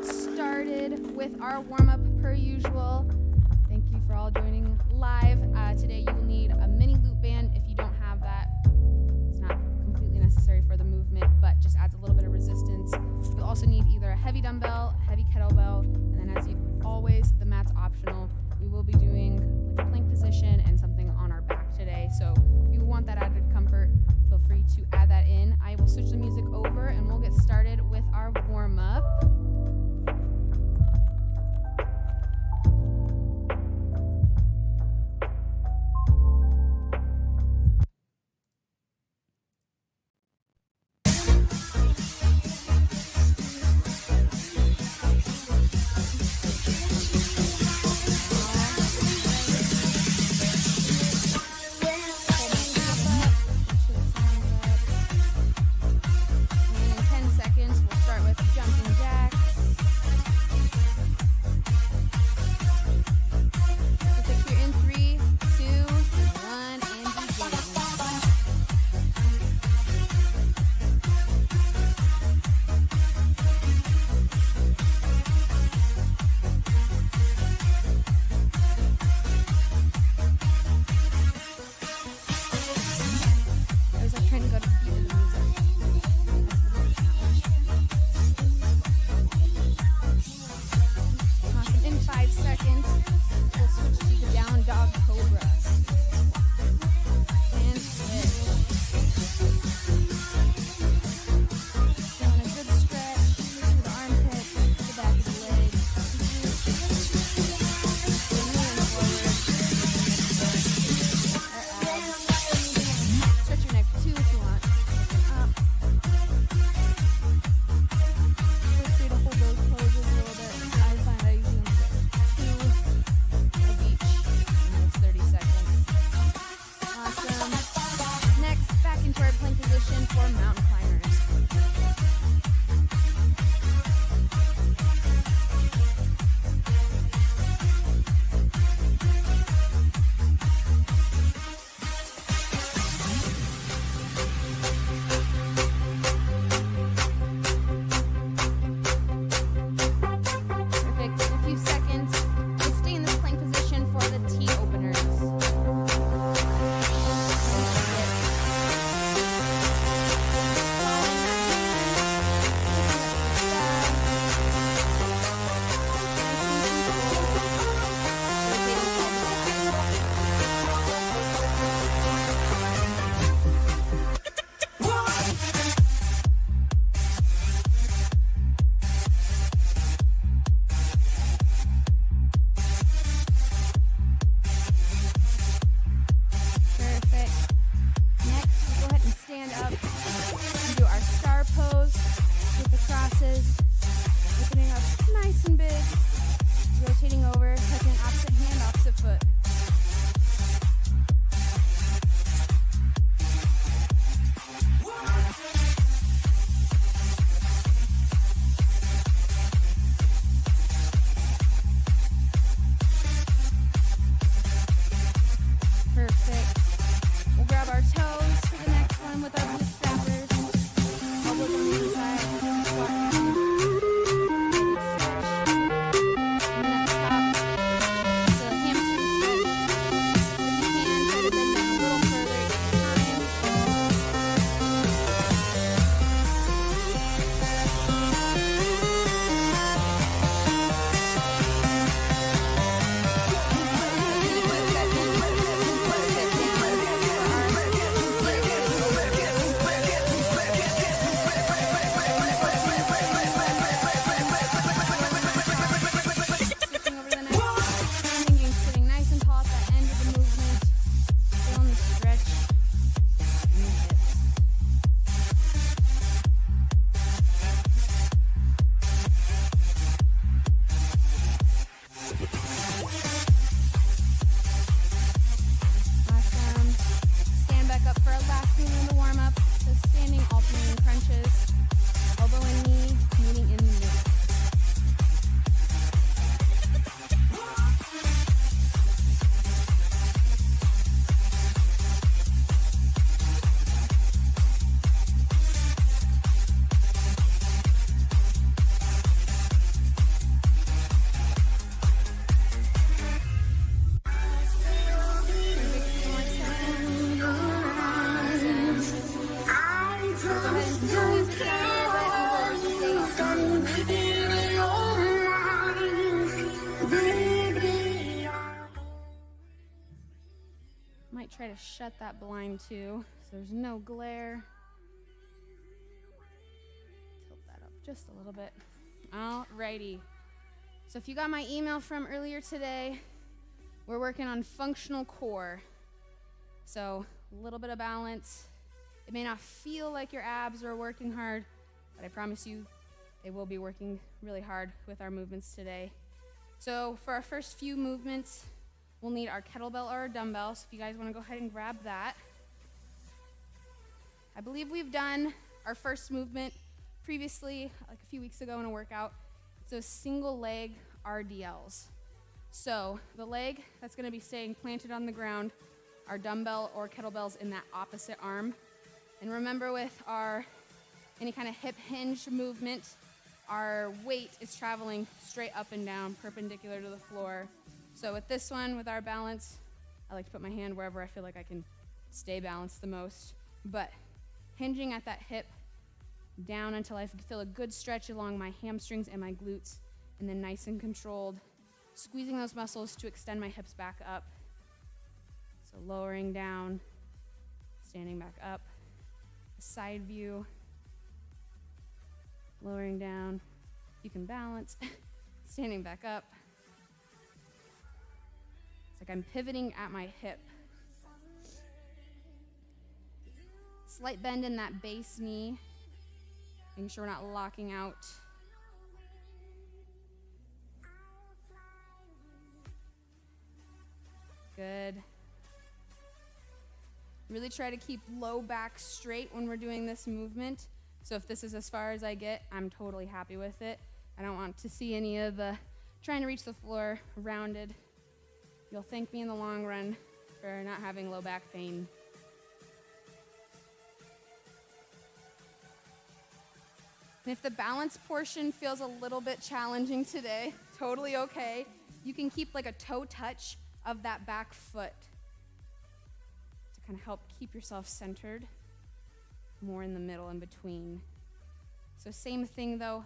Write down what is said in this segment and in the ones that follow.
get started with our warm-up per usual. Thank you for all joining live. Today you will need a mini loop band. If you don't have that, it's not completely necessary for the movement, but just adds a little bit of resistance. You'll also need either a heavy dumbbell, a heavy kettlebell, and then as you always, the mat's optional. We will be doing like a plank position and something on our back today. So if you want that added comfort, feel free to add that in. I will switch the music over and we'll get started with our warm-up. try to shut that blind too, so there's no glare. Tilt that up just a little bit. Alrighty. So if you got my email from earlier today, we're working on functional core. So a little bit of balance. It may not feel like your abs are working hard, but I promise you they will be working really hard with our movements today. So for our first few movements, we'll need our kettlebell or our dumbbell. So if you guys want to go ahead and grab that. I believe we've done our first movement previously, like a few weeks ago in a workout. So single leg RDLs. So the leg that's going to be staying planted on the ground, our dumbbell or kettlebells in that opposite arm. And remember, with any kind of hip hinge movement, our weight is traveling straight up and down, perpendicular to the floor. So with this one, with our balance, I like to put my hand wherever I feel like I can stay balanced the most. But hinging at that hip down until I feel a good stretch along my hamstrings and my glutes, and then nice and controlled, squeezing those muscles to extend my hips back up. So lowering down, standing back up, a side view, lowering down, you can balance, standing back up. It's like I'm pivoting at my hip. Slight bend in that base knee, making sure we're not locking out. Good. Really try to keep low back straight when we're doing this movement. So if this is as far as I get, I'm totally happy with it. I don't want to see any of the trying to reach the floor rounded. You'll thank me in the long run for not having low back pain. And if the balance portion feels a little bit challenging today, totally okay. You can keep like a toe touch of that back foot to kind of help keep yourself centered, more in the middle in between. So same thing though,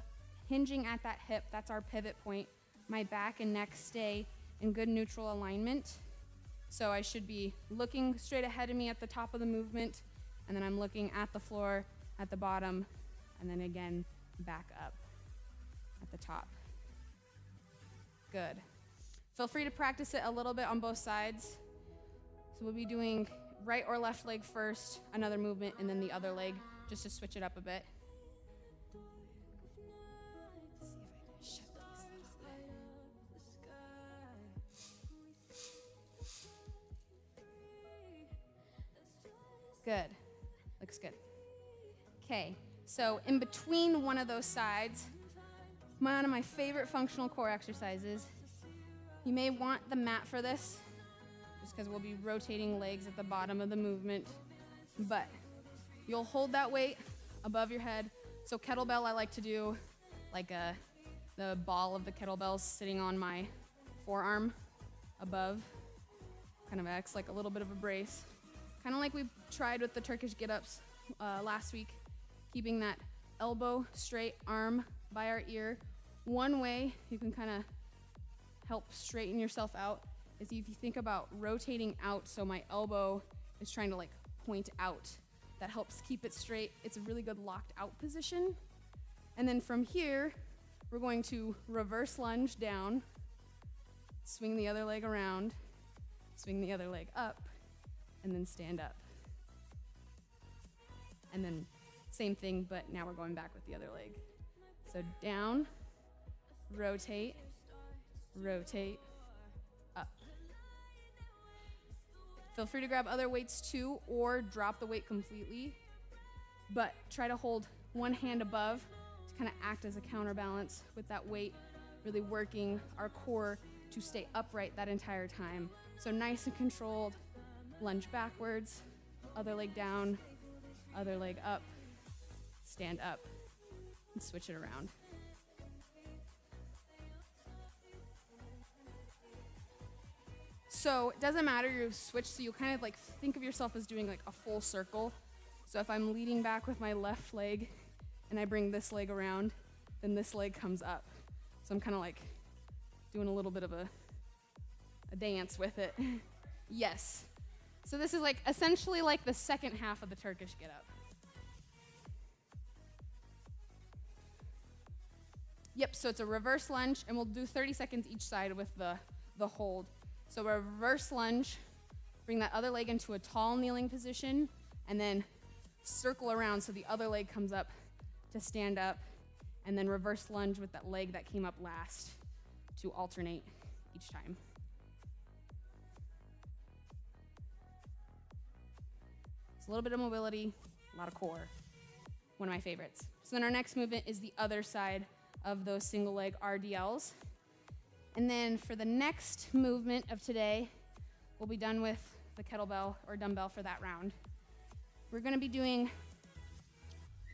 hinging at that hip, that's our pivot point. My back and neck stay in good neutral alignment. So I should be looking straight ahead of me at the top of the movement, and then I'm looking at the floor at the bottom, and then again, back up at the top. Good. Feel free to practice it a little bit on both sides. So we'll be doing right or left leg first, another movement, and then the other leg, just to switch it up a bit. Let's see if I can shut these a little bit. Good. Looks good. Okay, so in between one of those sides, one of my favorite functional core exercises. You may want the mat for this, just because we'll be rotating legs at the bottom of the movement, but you'll hold that weight above your head. So kettlebell, I like to do like the ball of the kettlebells sitting on my forearm above, kind of acts like a little bit of a brace. Kind of like we tried with the Turkish get-ups last week, keeping that elbow straight, arm by our ear. One way you can kind of help straighten yourself out is if you think about rotating out, so my elbow is trying to like point out. That helps keep it straight. It's a really good locked out position. And then from here, we're going to reverse lunge down, swing the other leg around, swing the other leg up, and then stand up. And then same thing, but now we're going back with the other leg. So down, rotate, rotate, up. Feel free to grab other weights too, or drop the weight completely, but try to hold one hand above to kind of act as a counterbalance with that weight, really working our core to stay upright that entire time. So nice and controlled, lunge backwards, other leg down, other leg up, stand up, and switch it around. So it doesn't matter, you switch, so you kind of like think of yourself as doing like a full circle. So if I'm leaning back with my left leg and I bring this leg around, then this leg comes up. So I'm kind of like doing a little bit of a dance with it. Yes. So this is like essentially like the second half of the Turkish get up. Yep, so it's a reverse lunge, and we'll do 30 seconds each side with the hold. So a reverse lunge, bring that other leg into a tall kneeling position, and then circle around so the other leg comes up to stand up, and then reverse lunge with that leg that came up last to alternate each time. It's a little bit of mobility, a lot of core. One of my favorites. So then our next movement is the other side of those single leg RDLs. And then for the next movement of today, we'll be done with the kettlebell or dumbbell for that round. We're gonna be doing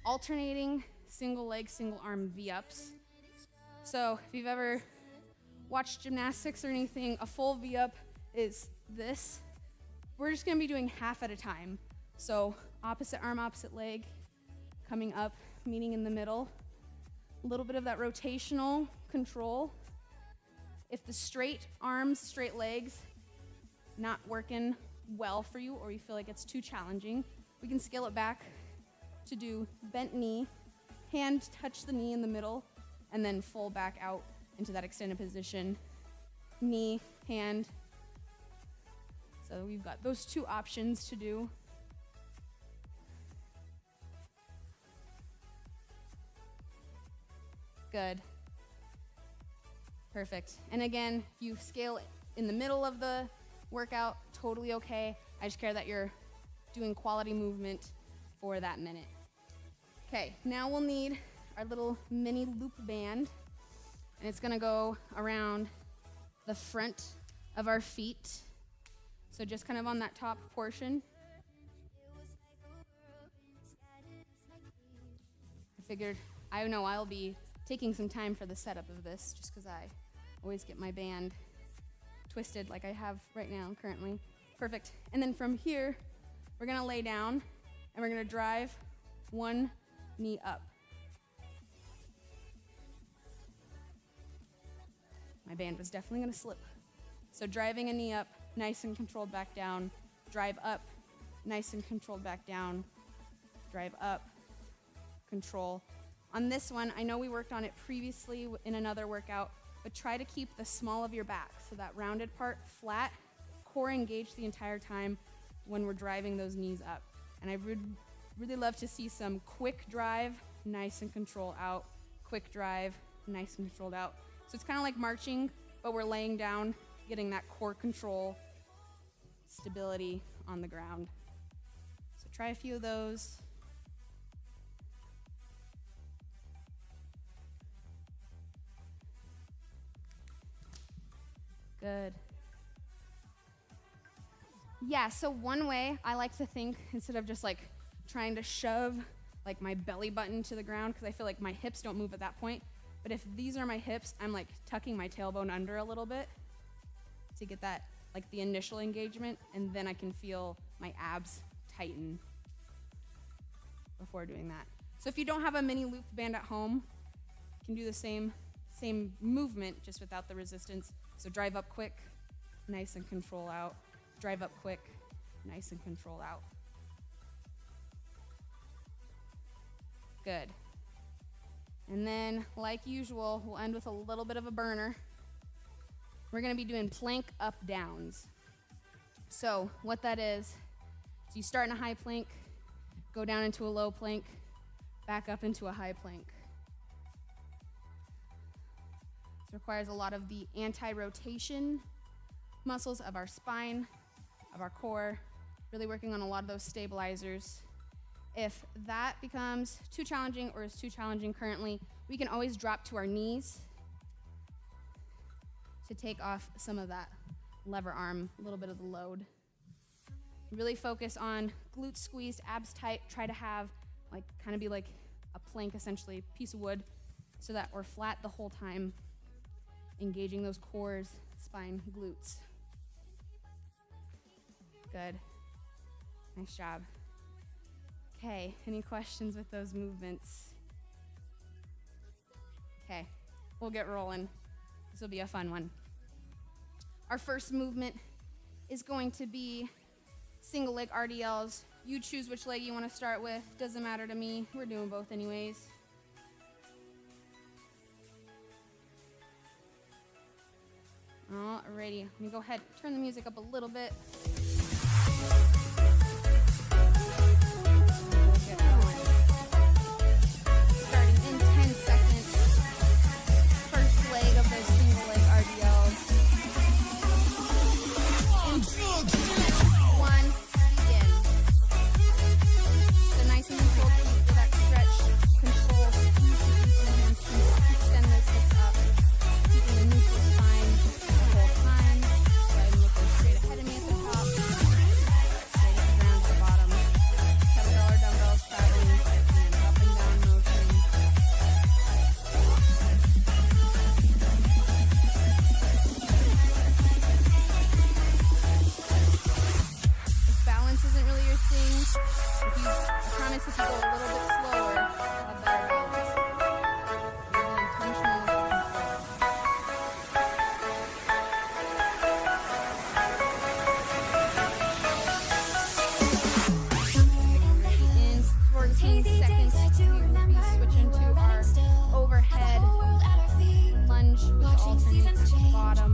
alternating single leg, single arm V-ups. So if you've ever watched gymnastics or anything, a full V-up is this. We're just gonna be doing half at a time. So opposite arm, opposite leg, coming up, meeting in the middle. A little bit of that rotational control. If the straight arms, straight legs, not working well for you, or you feel like it's too challenging, we can scale it back to do bent knee, hand touch the knee in the middle, and then full back out into that extended position. Knee, hand. So we've got those two options to do. Good. Perfect. And again, if you scale in the middle of the workout, totally okay. I just care that you're doing quality movement for that minute. Okay, now we'll need our little mini loop band, and it's gonna go around the front of our feet. So just kind of on that top portion. I know I'll be taking some time for the setup of this just because I always get my band twisted like I have right now currently. Perfect. And then from here, we're gonna lay down and we're gonna drive one knee up. My band was definitely gonna slip. So driving a knee up, nice and controlled back down, drive up, nice and controlled back down, drive up, control. On this one, I know we worked on it previously in another workout, but try to keep the small of your back, so that rounded part flat, core engaged the entire time when we're driving those knees up. And I would really love to see some quick drive, nice and control out, quick drive, nice and controlled out. So it's kind of like marching, but we're laying down, getting that core control, stability on the ground. So try a few of those. Good. Yeah, so one way I like to think, instead of just like trying to shove like my belly button to the ground, because I feel like my hips don't move at that point, but if these are my hips, I'm like tucking my tailbone under a little bit to get that, like the initial engagement, and then I can feel my abs tighten before doing that. So if you don't have a mini loop band at home, you can do the same movement, just without the resistance. So drive up quick, nice and control out. Drive up quick, nice and control out. Good. And then, like usual, we'll end with a little bit of a burner. We're gonna be doing plank up downs. So what that is you start in a high plank, go down into a low plank, back up into a high plank. This requires a lot of the anti-rotation muscles of our spine, of our core, really working on a lot of those stabilizers. If that becomes too challenging or is too challenging currently, we can always drop to our knees to take off some of that lever arm, a little bit of the load. Really focus on glutes squeezed, abs tight. Try to have like kind of be like a plank, essentially, piece of wood, so that we're flat the whole time, engaging those cores, spine, glutes. Good. Nice job. Okay, any questions with those movements? Okay, we'll get rolling. This will be a fun one. Our first movement is going to be single leg RDLs. You choose which leg you want to start with. Doesn't matter to me. We're doing both anyways. Alrighty, let me go ahead, turn the music up a little bit. Get going. Starting in 10 seconds. First leg of those single leg RDLs. In 3, 2, 1, begin. So nice and controlled feet with that stretch, control, squeeze the hamstrings, extend those hips up, keeping the neutral spine the whole time. Go ahead and look straight ahead of me at the top, straight up around to the bottom. Kettlebell or dumbbells traveling, and up and down motion. If balance isn't really your thing, I promise if you go a little bit slower, you'll have better balance. You'll be intentional with your control. In 14 seconds, we will be switching to our overhead lunge with alternates at the bottom.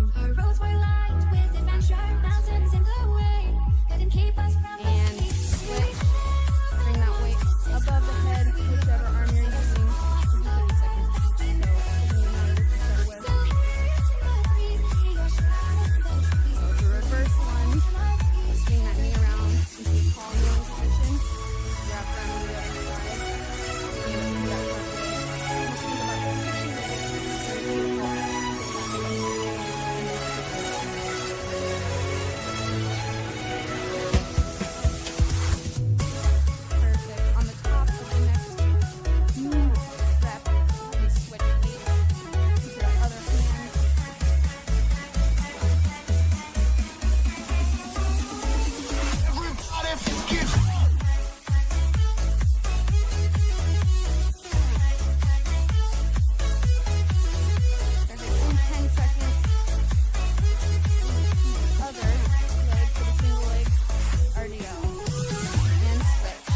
And switch. Bring that weight above the head, whichever arm you're using. We'll do 30 seconds each, so it doesn't even matter what you start with. So it's a reverse lunge. Swing that knee around into a tall kneeling position. Wrap around to the other side. And do that perfectly. Just think about switching the hips. It's very beautiful. Perfect. On the top of the next step, you can switch weight to your other hand. Perfect. In 10 seconds, other leg for the single leg RDL. And switch.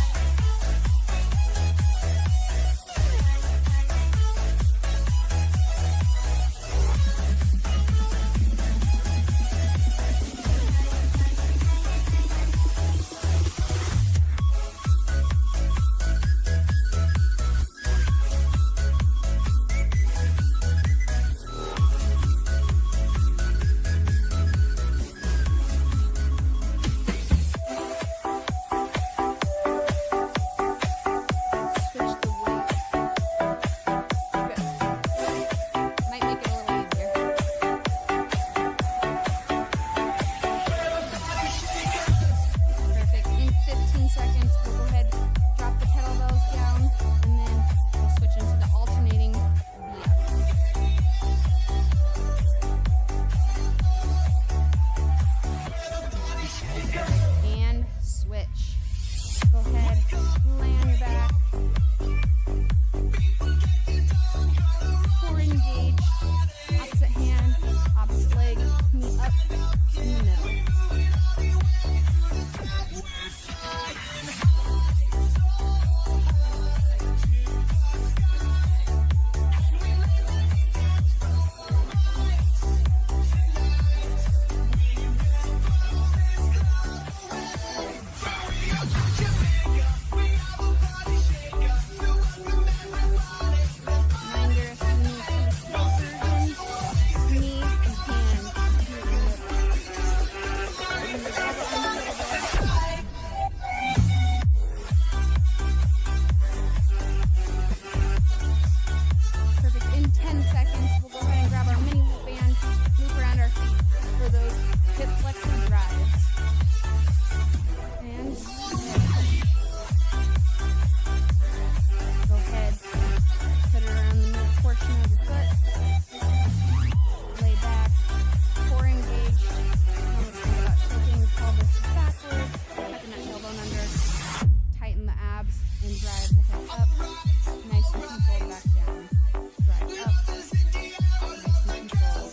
Switch the weight. Good. Might make it a little easier. Perfect. In 15 seconds, we'll go ahead, drop the kettlebells down, and then we'll switch into the alternating V-up. And switch. Go ahead, lay on your back. Core engaged. Opposite hand, opposite leg, knee up in the middle. Reminder, if you need to split versions, knee and hand to the middle. Bring the elbow in a little bit. Perfect. In 10 seconds, we'll go ahead and grab our mini loop band, loop around our feet for those hip flexor drives. And go ahead, put it around the middle portion of your foot. Lay back, core engaged. Now let's think about tilting the pelvis backward, tucking that tailbone under, tighten the abs, and drive the hip up. Nice and controlled back down. Drive up, nice and controlled.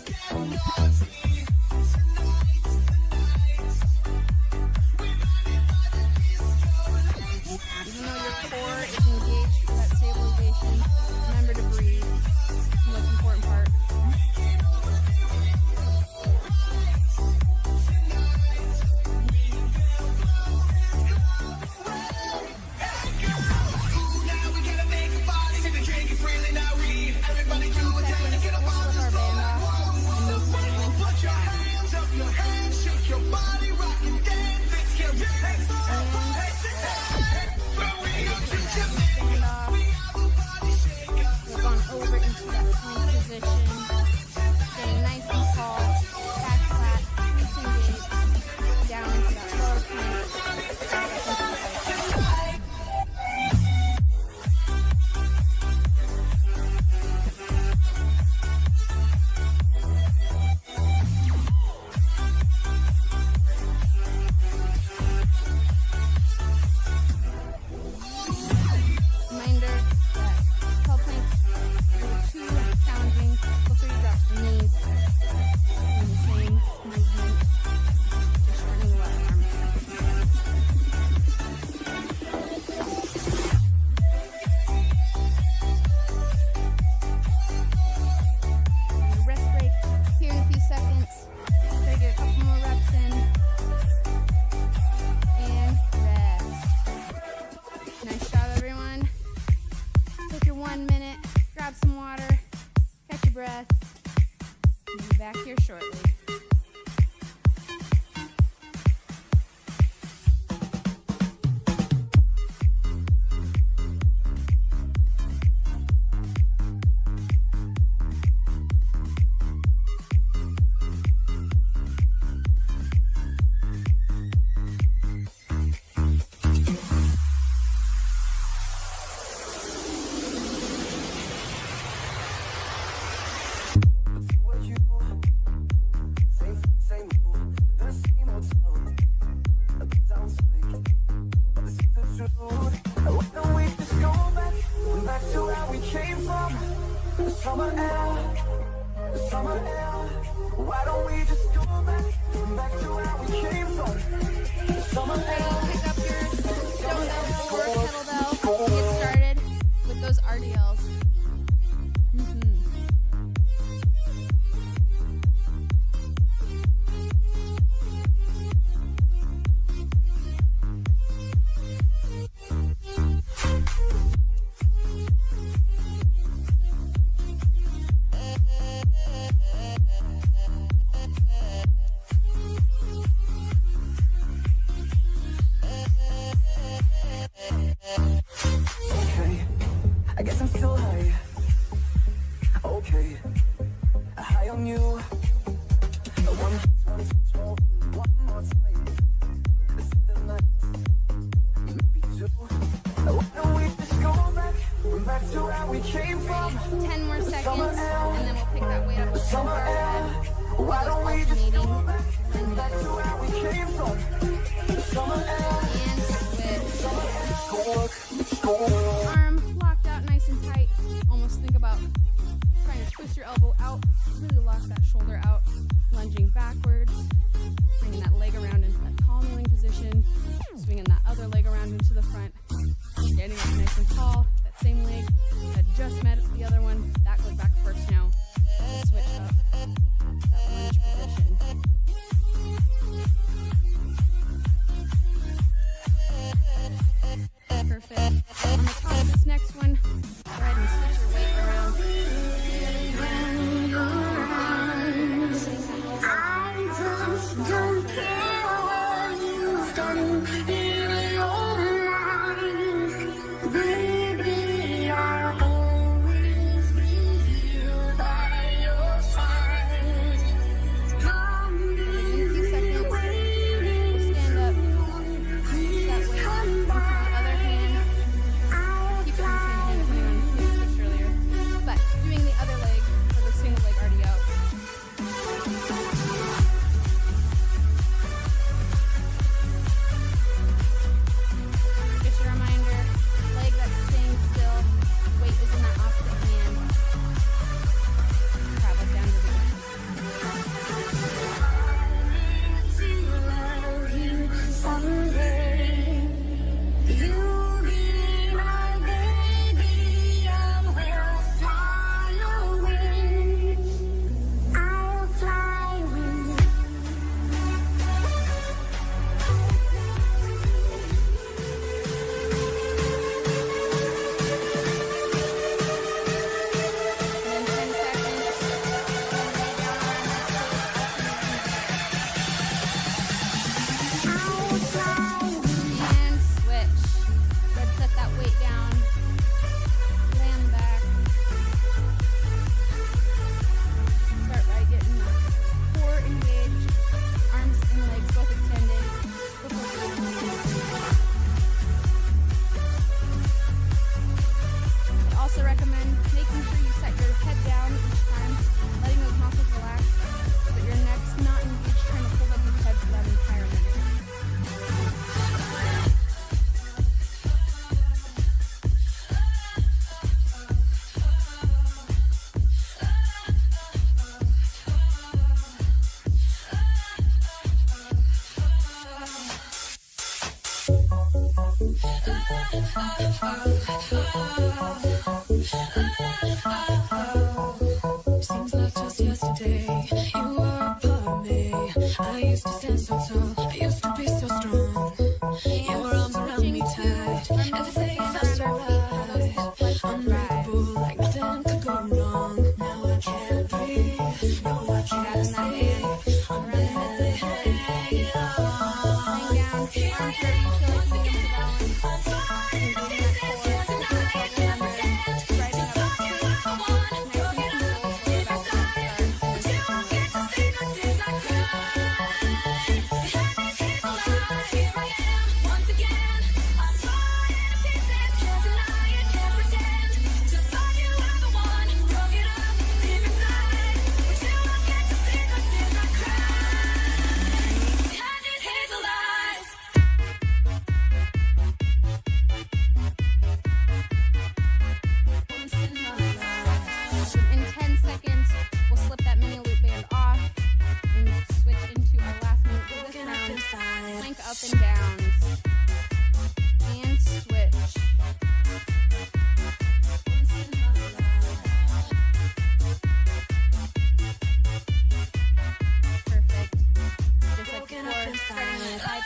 back here shortly. RDLs. I guess I'm still high. Okay, high on you. One more time. This is the night. Maybe two. Why don't we just go back to where we came from? 10 more seconds, and then we'll pick that weight up with some bar head. Why don't we just go back to where we came from? Summer air. And switch. Arm locked out nice and tight. Almost think about trying to twist your elbow out. Really lock that shoulder out. Lunging backwards. Bringing that leg around into that tall kneeling position. Swinging that other leg around into the front. Standing up nice and tall. That same leg that just met the other one. That goes back first now. Switch up. That lunge position. Perfect. On the top of this next one, go ahead and switch your weight around. I just don't care what you've done in your life. Baby, I'll always be here by your side. Come In a few seconds, we'll stand up. Push that weight into the other hand. Keep it in the same hand depending on who you pushed earlier. But doing the other leg for the single leg RDL. Just a reminder, leg that's staying still, weight is in that opposite hand. Travel down to the ground. love you someday. You'll be my baby. I will fly away. I'll fly with you. And then 10 seconds. I'll fly with you. And switch. Let's set that weight down. Land back. Start by getting the core engaged. Arms and legs both extended. I also recommend making sure you set your head down each time, letting those muscles relax, but your neck's not engaged trying to hold up your head for that entire minute. Seems like just yesterday you were a part of me. I used to stand so tall, I used to be so strong. Your arms around me tight, everything felt so right. Unbreakable, like nothing could go wrong. Now I can't breathe, no I can't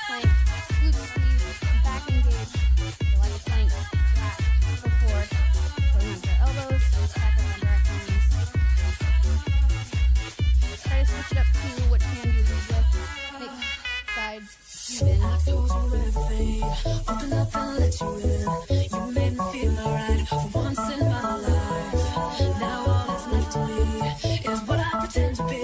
plank, glute squeeze, back engage. So like a plank, flat, go forward, going onto our elbows, back up onto our hands. Try to switch it up to which hand you lead with. Make sides even. I told you everything. Open up and let you in. You made me feel alright for once in my life. Now all that's left to me is what I pretend to be.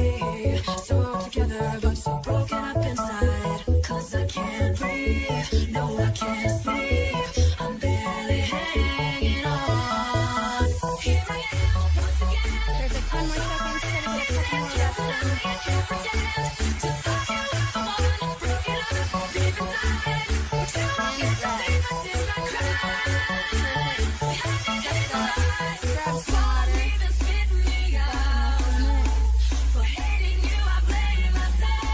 So together but so broken up inside. 'Cause I can't breathe. No, I can't see. I'm barely hanging on. Here I am once again. There's like 10 more seconds. Try to get a couple more reps in. Just like you, I wanna break it up deep inside. Tell me Deep breath. I cry. Grab some water. Even spit me out. For hating you, I blame myself.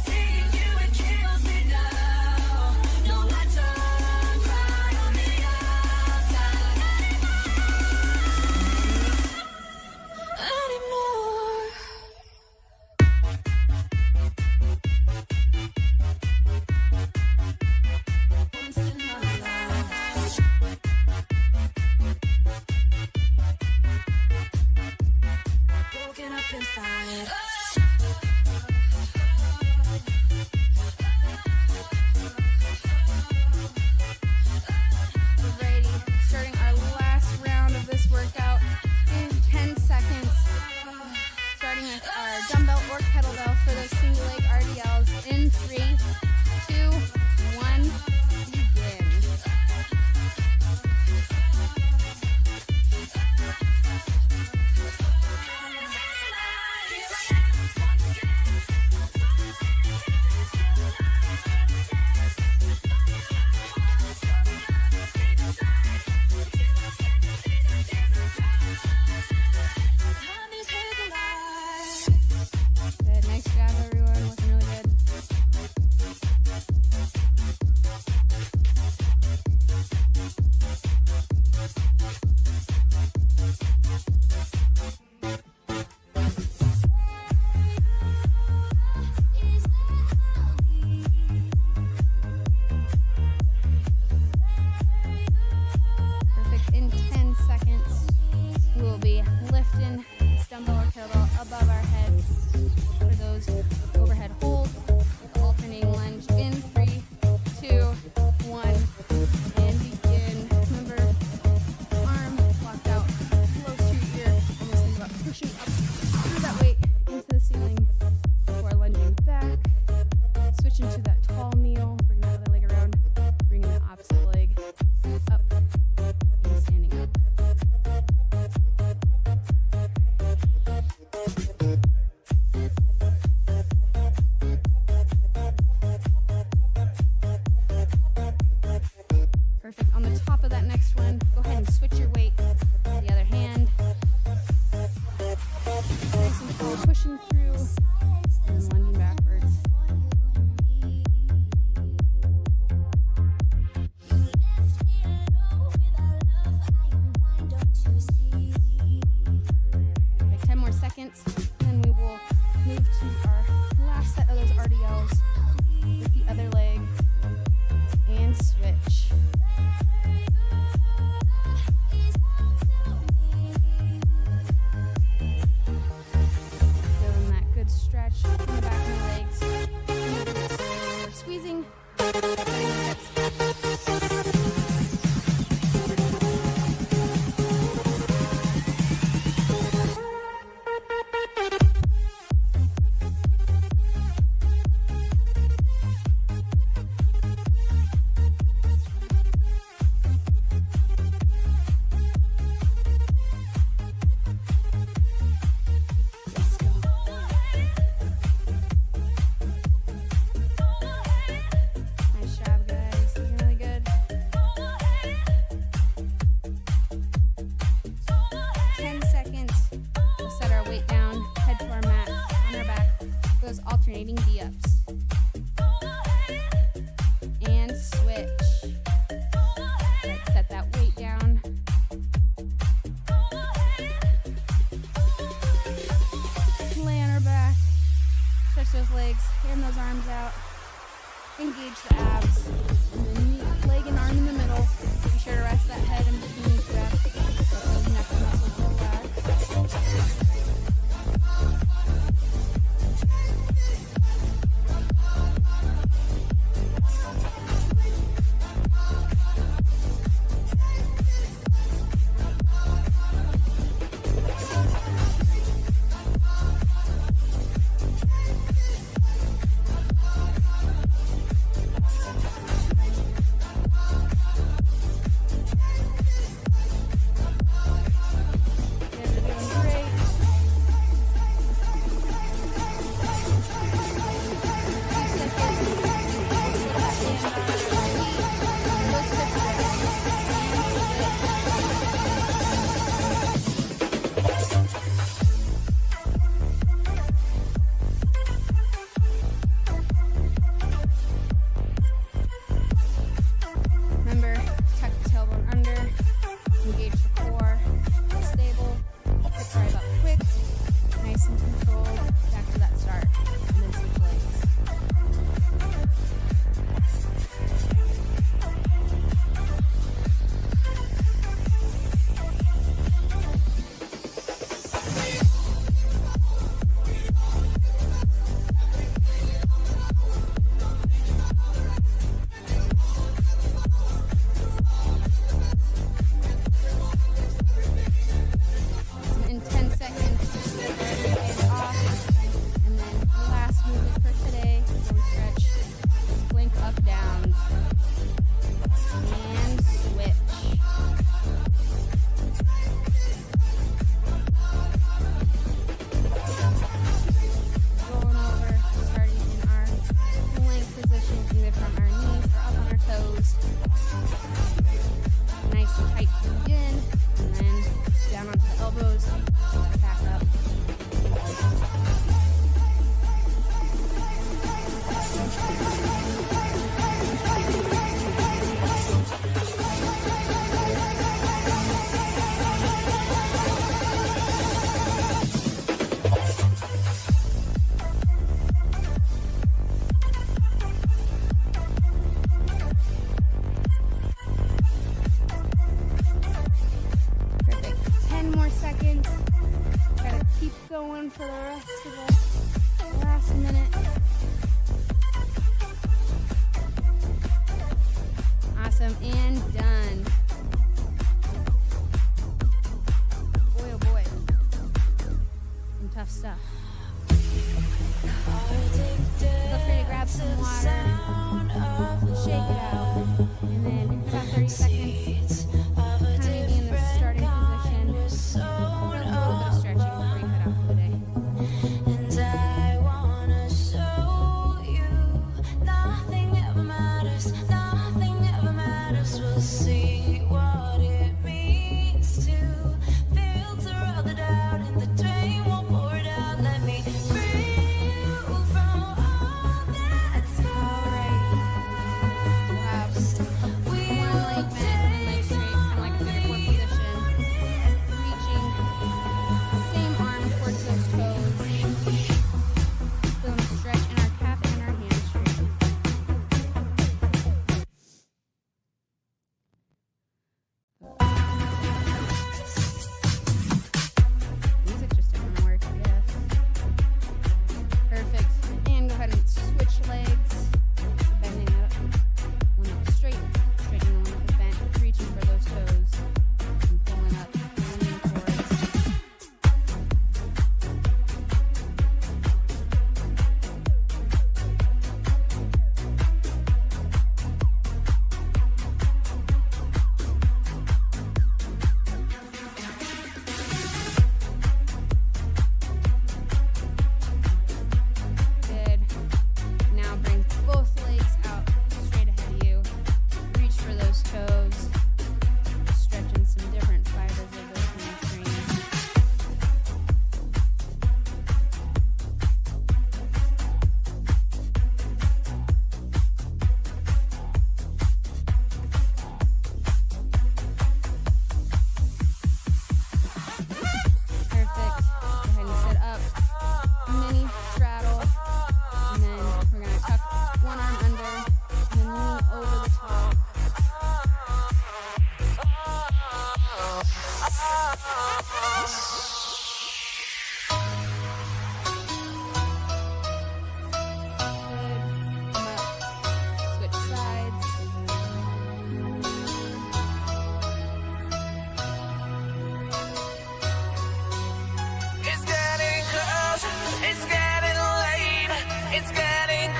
Seeing you, it kills me now. No, I don't cry on the outside anymore. Once in my life. Broken up inside. Alrighty, starting our last round of this workout in 10 seconds. Starting with our dumbbell or kettlebell for those single leg RDLs in 3, 2, 1, begin. Good, nice job everyone, looking really good. Perfect, in 10 seconds, we will be lifting this dumbbell or kettlebell above our heads for those overhead holds with alternating lunge in 3, 2, 1, and begin. Remember, arm locked out close to your ear, almost think about pushing up through that weight into the ceiling before lunging back. Switching to that tall kneel, bring that other leg around, bringing the opposite leg up and standing up. Perfect. On the top of that next one, go ahead and switch your weight to the other hand. Nice and slow, pushing through and then lunging backwards. Okay, 10 more seconds, and then we will move to our last set of those RDLs with the other leg and switch. Feeling that good stretch in the back of the legs. We're squeezing. Letting the hips. Nice job, guys. Looking really good. 10 seconds. We'll set our weight down, head to our mat, on our back. Those alternating V-ups. And switch. Right, set that weight down. Lay on our back. Stretch those legs, hand those arms out. engage the abs, and then leg and arm in the middle. Be sure to rest that head in between each rep. Let those neck muscles relax. Remember, tuck the tailbone under, engage the core, stay stable, quick drive up quick, nice and controlled, back to that start, and then switch legs. In 10 seconds, slip everything off. And then last movement for today, before we stretch, is plank up downs. And switch. Rolling over, starting in our plank position, either from our knees or up on our toes. Nice and tight to begin, and then down onto the elbows, back up. Perfect. 10 more seconds. Gotta keep going for the rest of the last minute. Awesome, and done. Boy, oh boy. Some tough stuff. Feel free to grab some water, shake it out, and then about 30 seconds, kind of be in the starting position. A little bit of stretching before you head out for the day. And I wanna show you nothing ever matters, nothing ever matters. We'll see what it means to filter all the doubt in the drain. Won't pour it out. Let me free you from all that's All right. We'll have we one leg will minute, one leg take stretch.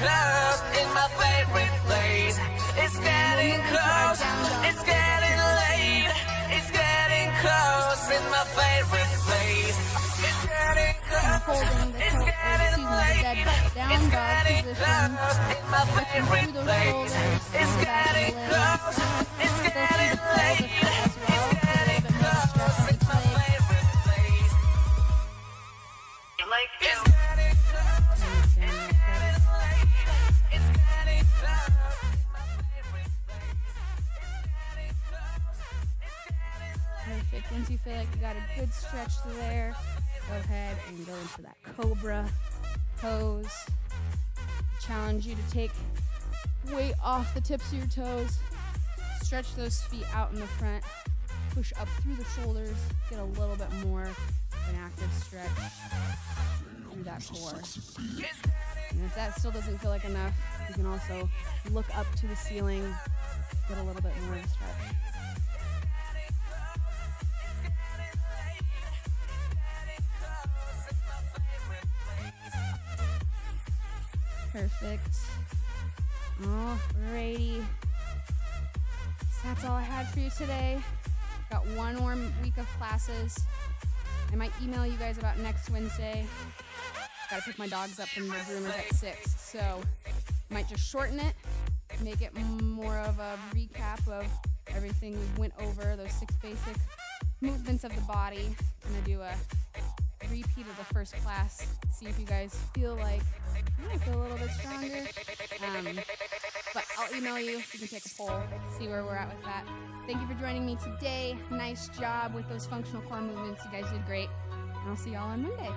close in my favorite place. It's getting close. It's getting late. It's getting close in my favorite place. It's getting I'm close. holding the, It's the getting late. dead down It's dog getting position. close in my Looking favorite through those place. shoulders, It's the back of the getting legs. close. It's Go through the getting pelvic late. as well. It's Get a getting little bit more of a close stretch in on my each leg. favorite place. Like it's getting close. And stand real quick. It's getting close in my favorite place. It's getting close. It's getting Perfect. Once you feel like you got a good stretch there, go ahead and go into that cobra pose. Challenge you to take weight off the tips of your toes. Stretch those feet out in the front. Push up through the shoulders. Get a little bit more of an active stretch through that core. And if that still doesn't feel like enough, you can also look up to the ceiling. Get a little bit more of a stretch. Perfect. Alrighty. So that's all I had for you today. Got one more week of classes. I might email you guys about next Wednesday. Gotta pick my dogs up from the groomers at 6. So might just shorten it, make it more of a recap of everything we went over, those 6 basic movements of the body. I'm gonna do a repeat of the first class, see if you guys feel like I feel a little bit stronger. But I'll email you. You can take a poll, see where we're at with that. Thank you for joining me today. Nice job with those functional core movements. You guys did great. And I'll see y'all on Monday.